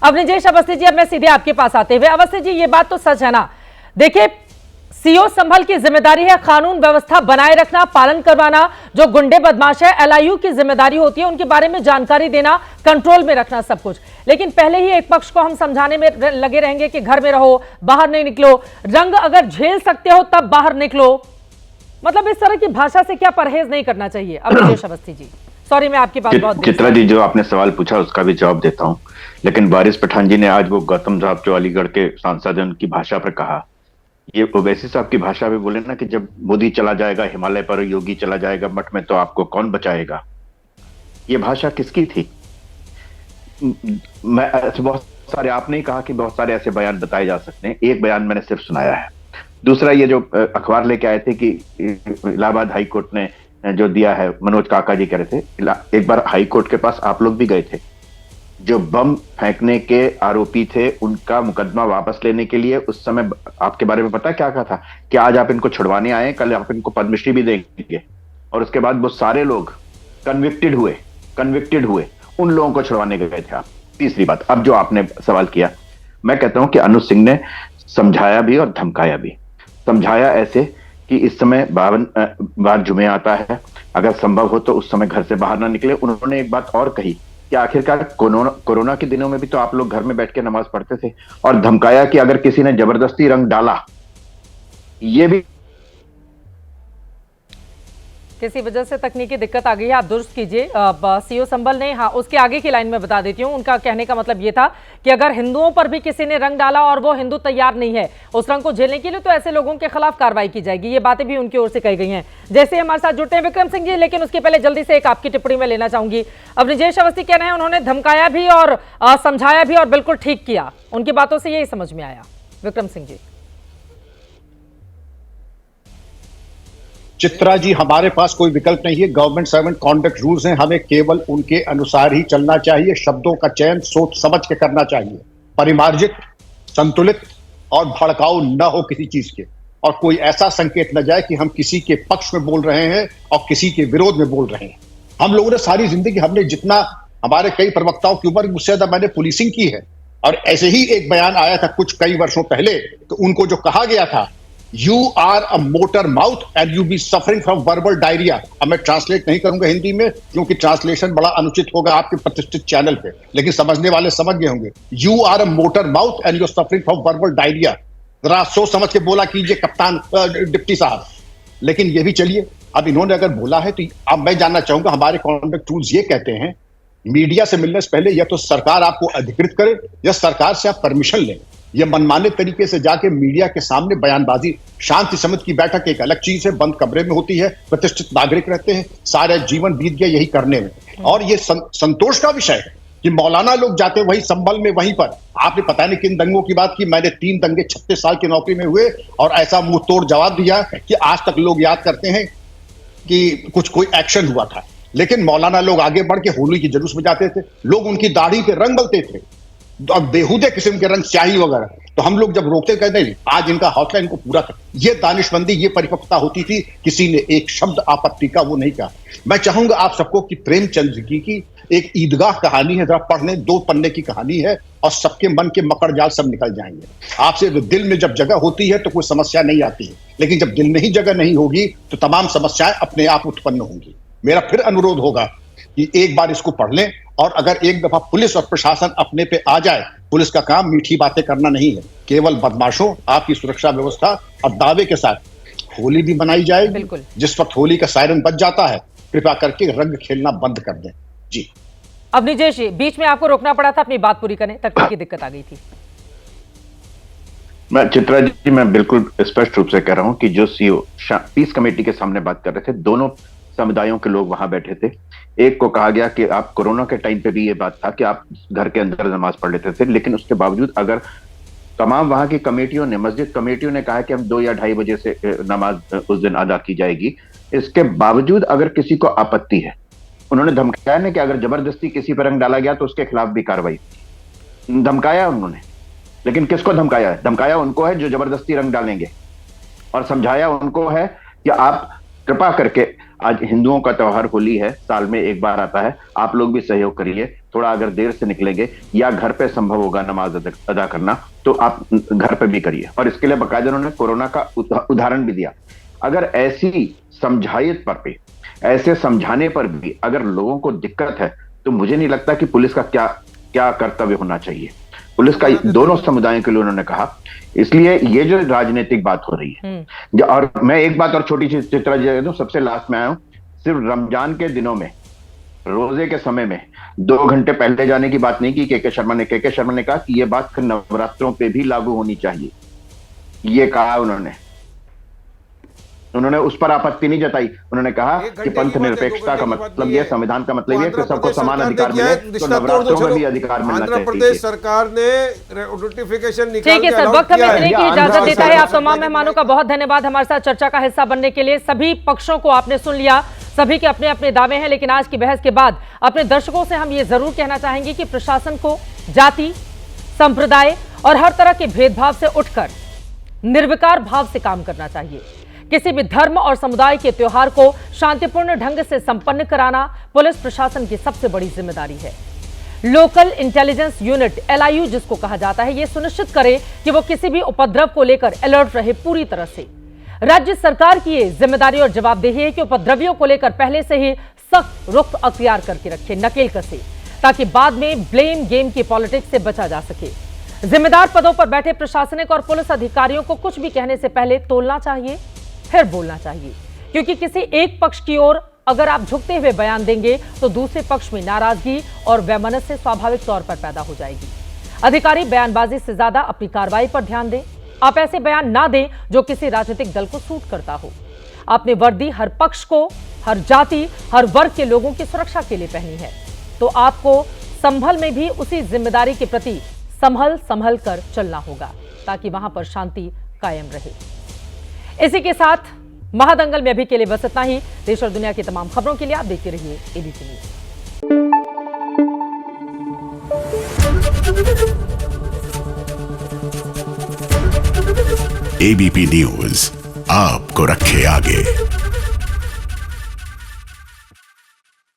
अब निजेश अवस्थी जी, अब मैं सीधे आपके पास आते हुए, अवस्थी जी ये बात तो सच है ना, देखिए सीओ संभल की जिम्मेदारी है कानून व्यवस्था बनाए रखना, पालन करवाना, जो गुंडे बदमाश है एलआईयू की जिम्मेदारी होती है उनके बारे में जानकारी देना, कंट्रोल में रखना सब कुछ। लेकिन पहले ही एक पक्ष को हम समझाने में लगे रहेंगे कि घर में रहो, बाहर नहीं निकलो, रंग अगर झेल सकते हो तब बाहर निकलो। मतलब इस तरह की भाषा से क्या परहेज नहीं करना चाहिए? अब निजेश अवस्थी जी, सॉरी मैं आपकी बात बहुत चित्रा जी, जो आपने सवाल पूछा उसका भी जवाब देता हूं, लेकिन वारिस पठान जी ने आज वो गौतम साहब जो अलीगढ़ के सांसद हैं उनकी भाषा पर कहा, ये ओवैसी साहब की भाषा में बोले ना कि जब मोदी चला जाएगा हिमालय पर, योगी चला जाएगा मठ में, तो आपको कौन बचाएगा। ये भाषा किसकी थी? मैं बहुत सारे, आपने ही कहा कि बहुत सारे ऐसे बयान बताए जा सकते हैं, एक बयान मैंने सिर्फ सुनाया है। दूसरा, ये जो अखबार लेके आए थे कि इलाहाबाद हाई कोर्ट ने जो दिया है, मनोज काका जी कह रहे थे, एक बार हाई कोर्ट के पास आप लोग भी गए थे, जो बम फेंकने के आरोपी थे उनका मुकदमा वापस लेने के लिए उस समय आपके बारे में पता क्या कहा था कि आज आप इनको छुड़वाने आए, कल आप इनको पद्मश्री भी देंगे। और उसके बाद वो सारे लोग कन्विक्टेड हुए, उन लोगों को छुड़वाने गए थे आप। तीसरी बात, अब जो आपने सवाल किया, मैं कहता हूं कि अनुज सिंह ने समझाया भी और धमकाया भी। समझाया ऐसे कि इस समय 52 बार जुमे आता है, अगर संभव हो तो उस समय घर से बाहर ना निकले। उन्होंने एक बात और कही कि आखिरकार कोरोना के दिनों में भी तो आप लोग घर में बैठ के नमाज पढ़ते थे। और धमकाया कि अगर किसी ने जबरदस्ती रंग डाला, ये भी किसी वजह से तकनीकी दिक्कत आ गई है, आप दुरुस्त कीजिए। सीओ संभल ने, हाँ उसके आगे की लाइन में बता देती हूँ, उनका कहने का मतलब ये था कि अगर हिंदुओं पर भी किसी ने रंग डाला और वो हिंदू तैयार नहीं है उस रंग को झेलने के लिए, तो ऐसे लोगों के खिलाफ कार्रवाई की जाएगी। ये बातें भी उनकी ओर से कही गई हैं। जैसे हमारे साथ जुड़ते हैं विक्रम सिंह जी, लेकिन उसके पहले जल्दी से एक आपकी टिप्पणी में लेना चाहूंगी। अब निजेश अवस्थी कह रहे हैं उन्होंने धमकाया भी और समझाया भी और बिल्कुल ठीक किया, उनकी बातों से यही समझ में आया। विक्रम सिंह जी। चित्रा जी, हमारे पास कोई विकल्प नहीं है। गवर्नमेंट सर्वेंट कॉन्डक्ट रूल्स हैं, हमें केवल उनके अनुसार ही चलना चाहिए। शब्दों का चयन सोच समझ के करना चाहिए, परिमार्जित, संतुलित और भड़काऊ न हो किसी चीज के, और कोई ऐसा संकेत न जाए कि हम किसी के पक्ष में बोल रहे हैं और किसी के विरोध में बोल रहे हैं। हम लोगों ने सारी जिंदगी, हमने जितना, हमारे कई प्रवक्ताओं की उम्र मुझसे ज्यादा मैंने पुलिसिंग की है, और ऐसे ही एक बयान आया था कुछ कई वर्षों पहले, तो उनको जो कहा गया था, You are a motor mouth and you be suffering from verbal diarrhea। अब मैं ट्रांसलेट नहीं करूंगा हिंदी में क्योंकि ट्रांसलेशन बड़ा अनुचित होगा आपके प्रतिष्ठित चैनल पे, लेकिन समझने वाले समझ गए होंगे। You are a motor mouth and you're suffering from verbal diarrhea। जरा सोच समझ के बोला कीजिए कप्तान डिप्टी साहब। लेकिन ये भी चलिए, अब इन्होंने अगर बोला है तो अब मैं जानना चाहूंगा, हमारे कॉन्डक्ट रूल्स ये कहते हैं मीडिया से मिलने से पहले या तो सरकार आपको अधिकृत करे या सरकार से आप परमिशन लें। ये मनमाने तरीके से जाके मीडिया के सामने बयानबाजी, शांति समिति की बैठक एक अलग चीज है, बंद कमरे में होती है, प्रतिष्ठित नागरिक रहते हैं, सारा जीवन बीत गया यही करने में। और ये संतोष का विषय है कि मौलाना लोग जाते वही संभल में, वहीं पर आपने पता नहीं किन दंगों की बात की। मैंने 3 दंगे 36 साल की नौकरी में हुए और ऐसा मुंह तोड़ जवाब दिया कि आज तक लोग याद करते हैं कि कोई एक्शन हुआ था। लेकिन मौलाना लोग आगे बढ़ के होली की जुलूस में जाते थे, लोग उनकी दाढ़ी पे रंग मलते थे और बेहुदे किस्म के रंग, स्याही वगैरह, तो हम लोग जब रोकते कहते नहीं, आज इनका हौसला, इनको पूरा कर। ये दानिशमंदी, ये परिपक्वता होती थी, किसी ने एक शब्द आपत्ति का वो नहीं कहा। मैं चाहूंगा आप सबको कि प्रेमचंद जी की एक ईदगाह कहानी है, जरा पढ़ने, 2 पन्ने की कहानी है और सबके मन के मकड़ जाल सब निकल जाएंगे। आपसे दिल में जब जगह होती है तो कोई समस्या नहीं आती है, लेकिन जब दिल में ही जगह नहीं होगी तो तमाम समस्याएं अपने आप उत्पन्न होंगी। मेरा फिर अनुरोध होगा कि एक बार इसको पढ़ लें, और अगर एक दफा पुलिस और प्रशासन अपने पे आ जाए, पुलिस का काम मीठी बातें करना नहीं है, केवल बदमाशों, आपकी सुरक्षा व्यवस्था और दावे के साथ होली भी मनाई जाएगी। जिस वक्त होली का सायरन बज जाता है, कृपया करके रंग खेलना बंद कर दें। जी। अब निजेश जी, बीच में आपको रोकना पड़ा था, अपनी बात पूरी करें, तकनीकी दिक्कत आ गई थी। मैं चित्रा जी, मैं बिल्कुल स्पष्ट रूप से कह रहा हूं कि जो सीओ पीस कमेटी के सामने बात कर रहे थे, दोनों समुदायों के लोग वहां बैठे थे। एक को कहा गया कि आप कोरोना के टाइम पे भी ये बात था कि आप घर के अंदर नमाज पढ़ लेते थे, लेकिन उसके बावजूद अगर तमाम वहां की कमेटियों ने, मस्जिद कमेटियों ने कहा कि हम 2 या 2:30 बजे से नमाज उस दिन अदा की जाएगी, इसके बावजूद अगर किसी को आपत्ति है, उन्होंने धमकाया ना कि अगर जबरदस्ती किसी पर रंग डाला गया तो उसके खिलाफ भी कार्रवाई, धमकाया उन्होंने। लेकिन किसको धमकाया है? धमकाया उनको है जो जबरदस्ती रंग डालेंगे, और समझाया उनको है कि आप कृपा करके, आज हिंदुओं का त्योहार होली है, साल में एक बार आता है, आप लोग भी सहयोग करिए, थोड़ा अगर देर से निकलेंगे या घर पे संभव होगा नमाज अदा करना, तो आप घर पे भी करिए। और इसके लिए बाकायदा उन्होंने कोरोना का उदाहरण भी दिया। अगर ऐसी समझाइश पर भी, ऐसे समझाने पर भी अगर लोगों को दिक्कत है, तो मुझे नहीं लगता कि पुलिस का क्या कर्तव्य होना चाहिए। पुलिस का दोनों समुदायों के लिए उन्होंने कहा। इसलिए ये जो राजनीतिक बात हो रही है, और मैं एक बात और छोटी सी चित्रा जी दूं, सबसे लास्ट में आया हूं, सिर्फ रमजान के दिनों में, रोजे के समय में 2 घंटे पहले जाने की बात नहीं की केके शर्मा ने। केके शर्मा ने कहा कि यह बात फिर नवरात्रों पे भी लागू होनी चाहिए, ये कहा उन्होंने उस पर आपत्ति नहीं जताई। उन्होंने कहा कि पंथ निरपेक्षता का मतलब यह, संविधान का मतलब यह कि सबको समान अधिकार मिले, तो नवरात्रों में भी अधिकार मिलना चाहिए। आंध्र प्रदेश सरकार ने नोटिफिकेशन निकाल ठीक है सर, वक्त हमें इतने की इजाजत देता है। आप तमाम मेहमानों का बहुत धन्यवाद हमारे साथ चर्चा का हिस्सा बनने के लिए। सभी पक्षों को आपने सुन लिया, सभी के अपने अपने दावे हैं, लेकिन आज की बहस के बाद अपने दर्शकों से हम ये जरूर कहना चाहेंगे कि प्रशासन को जाति, संप्रदाय और हर तरह के भेदभाव से उठकर निर्विकार भाव से काम करना चाहिए। किसी भी धर्म और समुदाय के त्योहार को शांतिपूर्ण ढंग से संपन्न कराना पुलिस प्रशासन की सबसे बड़ी जिम्मेदारी है। लोकल इंटेलिजेंस यूनिट LIU जिसको कहा जाता है, यह सुनिश्चित करे कि वो किसी भी उपद्रव को लेकर अलर्ट रहे पूरी तरह से। राज्य सरकार की ये जिम्मेदारी और जवाबदेही है कि उपद्रवियों को लेकर पहले से ही सख्त रुख अख्तियार करके रखे, नकेल कसे, ताकि बाद में ब्लेम गेम की पॉलिटिक्स से बचा जा सके। जिम्मेदार पदों पर बैठे प्रशासनिक और पुलिस अधिकारियों को कुछ भी कहने से पहले तोलना चाहिए, फिर बोलना चाहिए, क्योंकि किसी एक पक्ष की ओर अगर आप झुकते हुए बयान देंगे तो दूसरे पक्ष में नाराजगी और वैमनस्य स्वाभाविक तौर पर पैदा हो जाएगी। अधिकारी बयानबाजी से ज्यादा अपनी कार्रवाई पर ध्यान दें। आप ऐसे बयान ना दें जो किसी राजनीतिक दल को सूट करता हो। आपने वर्दी हर पक्ष को, हर जाति, हर वर्ग के लोगों की सुरक्षा के लिए पहनी है, तो आपको संभल में भी उसी जिम्मेदारी के प्रति संभल कर चलना होगा, ताकि वहां पर शांति कायम रहे। इसी के साथ महादंगल में अभी के लिए बस इतना ही। देश और दुनिया की तमाम खबरों के लिए आप देखते रहिए ABC न्यूज। ABP न्यूज आपको रखे आगे।